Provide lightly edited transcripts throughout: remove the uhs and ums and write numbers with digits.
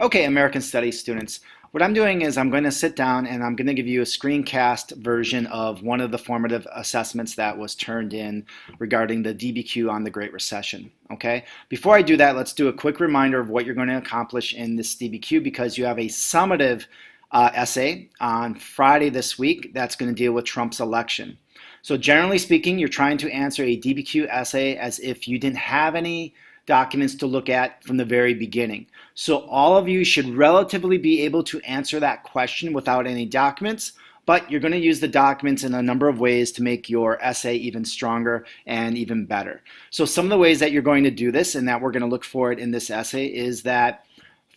Okay, American Studies students, what I'm doing is I'm going to sit down and I'm going to give you a screencast version of one of the formative assessments that was turned in regarding the DBQ on the Great Recession. Okay, before I do that, let's do a quick reminder of what you're going to accomplish in this DBQ because you have a summative essay on Friday this week that's going to deal with Trump's election. So generally speaking, you're trying to answer a DBQ essay as if you didn't have any documents to look at from the very beginning. So all of you should relatively be able to answer that question without any documents, but you're going to use the documents in a number of ways to make your essay even stronger and even better. So some of the ways that you're going to do this and that we're going to look for it in this essay is that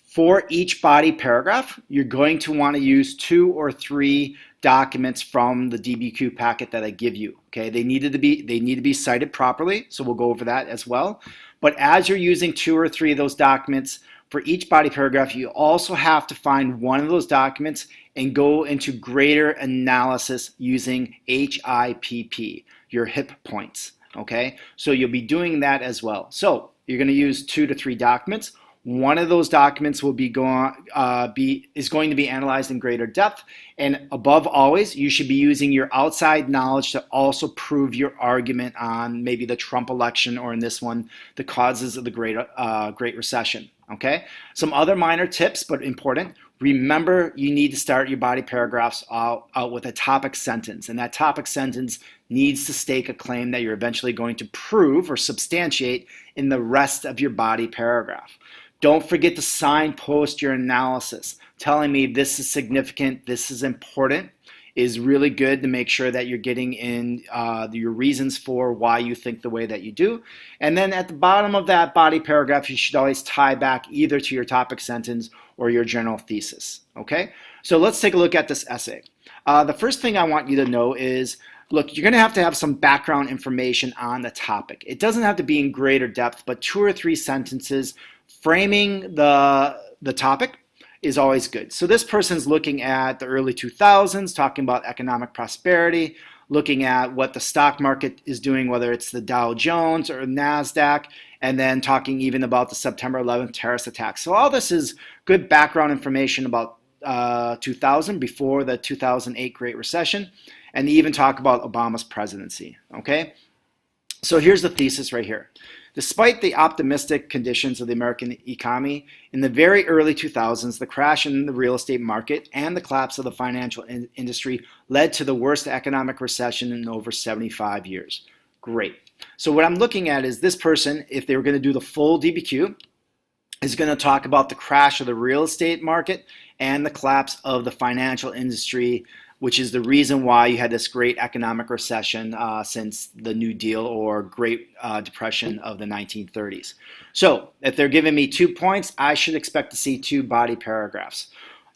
for each body paragraph, you're going to want to use 2 or 3 documents from the DBQ packet that I give you. Okay, they need to be cited properly, so we'll go over that as well. But as you're using 2 or 3 of those documents for each body paragraph, you also have to find one of those documents and go into greater analysis using HIPP, your HIP points. Okay, so you'll be doing that as well. So you're going to use 2 to 3 documents. One of those documents will is going to be analyzed in greater depth, and above always, you should be using your outside knowledge to also prove your argument on maybe the Trump election, or in this one, the causes of the Great Recession. Okay. Some other minor tips, but important. Remember, you need to start your body paragraphs out with a topic sentence, and that topic sentence needs to stake a claim that you're eventually going to prove or substantiate in the rest of your body paragraph. Don't forget to signpost your analysis. Telling me this is significant, this is important, is really good to make sure that you're getting in your reasons for why you think the way that you do. And then at the bottom of that body paragraph, you should always tie back either to your topic sentence or your general thesis. Okay? So let's take a look at this essay. The first thing I want you to know is, look, you're going to have some background information on the topic. It doesn't have to be in greater depth, but 2 or 3 sentences framing the topic is always good. So this person's looking at the early 2000s, talking about economic prosperity, looking at what the stock market is doing, whether it's the Dow Jones or NASDAQ, and then talking even about the September 11th terrorist attacks. So all this is good background information about 2000, before the 2008 Great Recession, and even talk about Obama's presidency. Okay? So here's the thesis right here. Despite the optimistic conditions of the American economy, in the very early 2000s, the crash in the real estate market and the collapse of the financial industry led to the worst economic recession in over 75 years. Great. So what I'm looking at is this person, if they were going to do the full DBQ, is going to talk about the crash of the real estate market and the collapse of the financial industry, which is the reason why you had this great economic recession since the New Deal or Great Depression of the 1930s. So if they're giving me 2 points, I should expect to see 2 body paragraphs.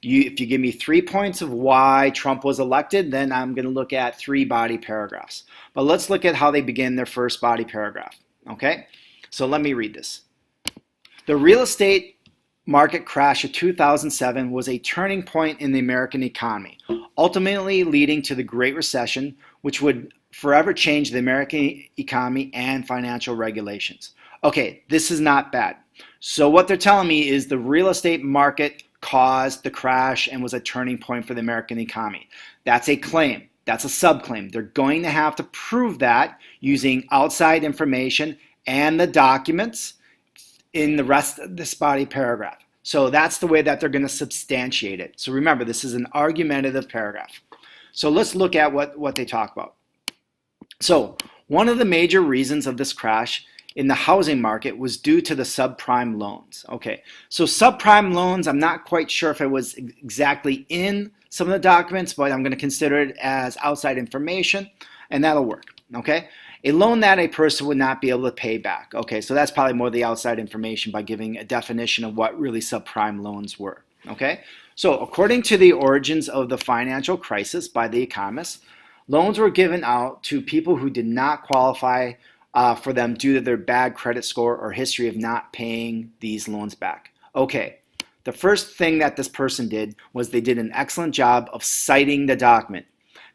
If you give me 3 points of why Trump was elected, then I'm going to look at 3 body paragraphs. But let's look at how they begin their first body paragraph. Okay, so let me read this. The real estate market crash of 2007 was a turning point in the American economy, ultimately leading to the Great Recession, which would forever change the American economy and financial regulations. Okay, this is not bad. So what they're telling me is the real estate market caused the crash and was a turning point for the American economy. That's a claim. That's a subclaim. They're going to have to prove that using outside information and the documents in the rest of this body paragraph. So that's the way that they're going to substantiate it. So remember, this is an argumentative paragraph. So let's look at what they talk about. So one of the major reasons of this crash in the housing market was due to the subprime loans. Okay, so subprime loans, I'm not quite sure if it was exactly in some of the documents, but I'm going to consider it as outside information, and that'll work. Okay. A loan that a person would not be able to pay back. Okay, so that's probably more the outside information by giving a definition of what really subprime loans were. Okay, so according to the origins of the financial crisis by the economists, loans were given out to people who did not qualify for them due to their bad credit score or history of not paying these loans back. Okay, the first thing that this person did was they did an excellent job of citing the document.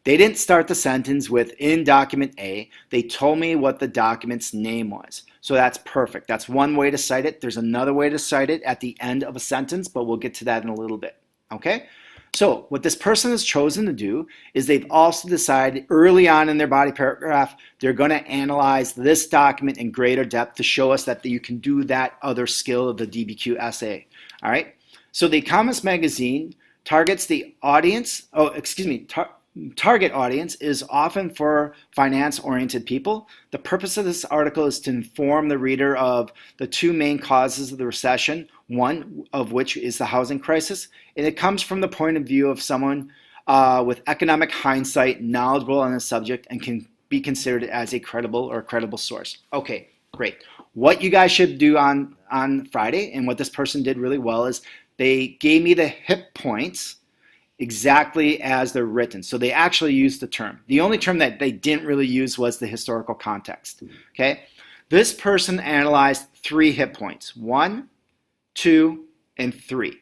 They didn't start the sentence with in document A. They told me what the document's name was. So that's perfect. That's one way to cite it. There's another way to cite it at the end of a sentence, but we'll get to that in a little bit. Okay? So what this person has chosen to do is they've also decided early on in their body paragraph, they're going to analyze this document in greater depth to show us that you can do that other skill of the DBQ essay. All right? So the Economist magazine targets the audience, target audience is often for finance-oriented people. The purpose of this article is to inform the reader of the two main causes of the recession, one of which is the housing crisis, and it comes from the point of view of someone with economic hindsight, knowledgeable on the subject, and can be considered as a credible source. Okay, great. What you guys should do on Friday, and what this person did really well, is they gave me the hit points exactly as they're written. So they actually used the term. The only term that they didn't really use was the historical context. Okay? This person analyzed 3 hit points, 1, 2, and 3.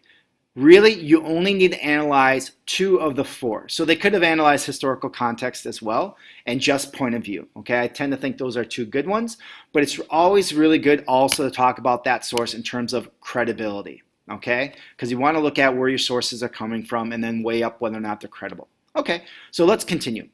Really, you only need to analyze 2 of the 4. So they could have analyzed historical context as well and just point of view. Okay, I tend to think those are 2 good ones, but it's always really good also to talk about that source in terms of credibility. Okay, because you want to look at where your sources are coming from and then weigh up whether or not they're credible. Okay, so let's continue.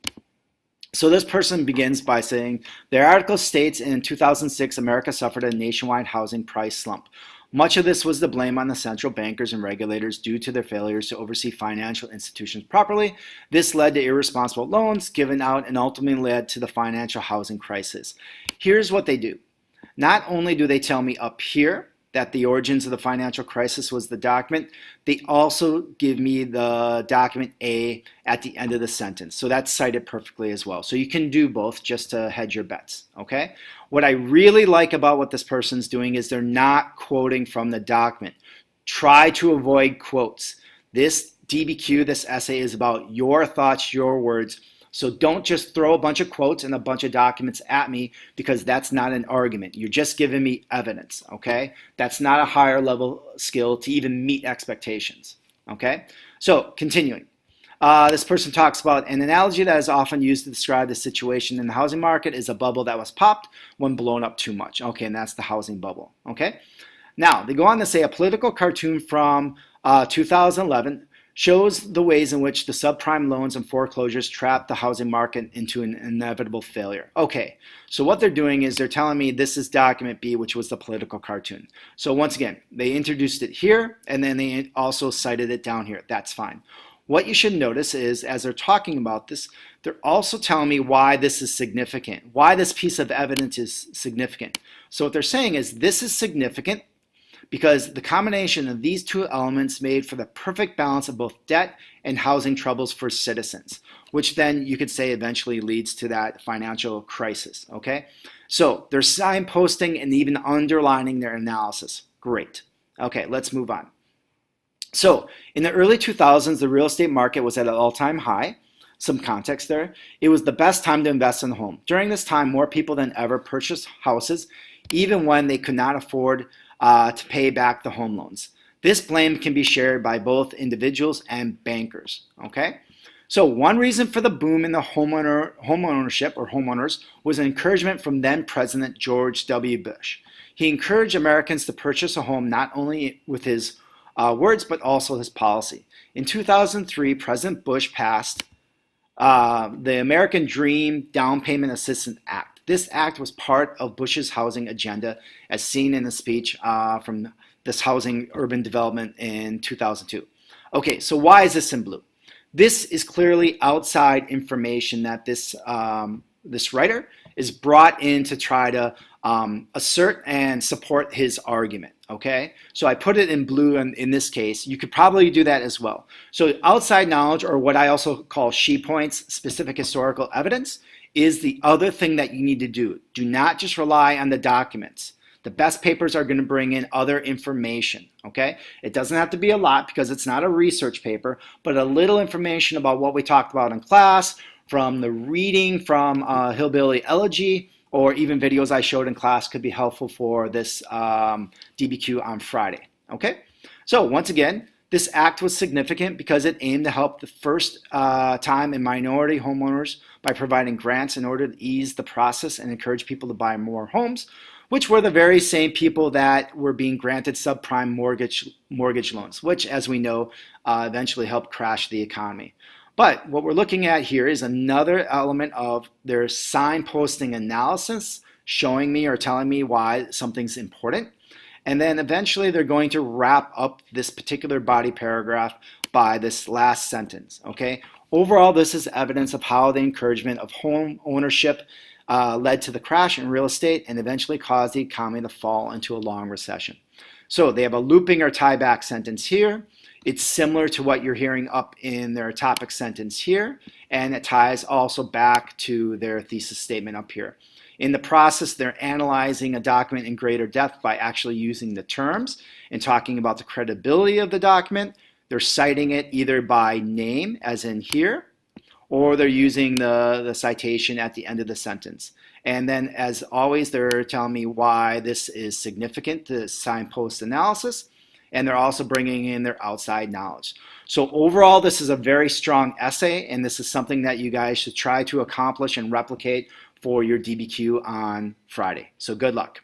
So this person begins by saying, their article states in 2006, America suffered a nationwide housing price slump. Much of this was the blame on the central bankers and regulators due to their failures to oversee financial institutions properly. This led to irresponsible loans given out and ultimately led to the financial housing crisis. Here's what they do. Not only do they tell me up here that the origins of the financial crisis was the document, they also give me the document A at the end of the sentence. So that's cited perfectly as well. So you can do both just to hedge your bets, okay? What I really like about what this person's doing is they're not quoting from the document. Try to avoid quotes. This DBQ, this essay, is about your thoughts, your words. So don't just throw a bunch of quotes and a bunch of documents at me, because that's not an argument. You're just giving me evidence, okay? That's not a higher level skill to even meet expectations, okay? So continuing. This person talks about an analogy that is often used to describe the situation in the housing market is a bubble that was popped when blown up too much. Okay, and that's the housing bubble, okay? Now, they go on to say a political cartoon from 2011 shows the ways in which the subprime loans and foreclosures trap the housing market into an inevitable failure. Okay, so what they're doing is they're telling me this is document B, which was the political cartoon. So once again, they introduced it here, and then they also cited it down here. That's fine. What you should notice is, as they're talking about this, they're also telling me why this is significant, why this piece of evidence is significant. So what they're saying is this is significant because the combination of these 2 elements made for the perfect balance of both debt and housing troubles for citizens, which then you could say eventually leads to that financial crisis, okay? So they're signposting and even underlining their analysis. Great. Okay, let's move on. So in the early 2000s, the real estate market was at an all-time high. Some context there. It was the best time to invest in the home. During this time, more people than ever purchased houses, even when they could not afford to pay back the home loans. This blame can be shared by both individuals and bankers, okay? So one reason for the boom in the homeowners was an encouragement from then President George W. Bush. He encouraged Americans to purchase a home not only with his words, but also his policy. In 2003, President Bush passed the American Dream Down Payment Assistance Act. This act was part of Bush's housing agenda, as seen in the speech from this housing urban development in 2002. Okay, so why is this in blue? This is clearly outside information that this writer is brought in to try to assert and support his argument. Okay, so I put it in blue in this case. You could probably do that as well. So outside knowledge, or what I also call she points, specific historical evidence, is the other thing that you need to do. Do not just rely on the documents. The best papers are going to bring in other information, okay? It doesn't have to be a lot because it's not a research paper, but a little information about what we talked about in class, from the reading from Hillbilly Elegy, or even videos I showed in class could be helpful for this DBQ on Friday, okay? So once again, This act was significant because it aimed to help the first-time and minority homeowners by providing grants in order to ease the process and encourage people to buy more homes, which were the very same people that were being granted subprime mortgage loans, which, as we know, eventually helped crash the economy. But what we're looking at here is another element of their signposting analysis, showing me or telling me why something's important. And then eventually they're going to wrap up this particular body paragraph by this last sentence, okay? Overall, this is evidence of how the encouragement of home ownership led to the crash in real estate and eventually caused the economy to fall into a long recession. So they have a looping or tie-back sentence here. It's similar to what you're hearing up in their topic sentence here, and it ties also back to their thesis statement up here. In the process, they're analyzing a document in greater depth by actually using the terms and talking about the credibility of the document. They're citing it either by name, as in here, or they're using the citation at the end of the sentence. And then, as always, they're telling me why this is significant to signpost analysis, and they're also bringing in their outside knowledge. So overall, this is a very strong essay, and this is something that you guys should try to accomplish and replicate for your DBQ on Friday. So good luck.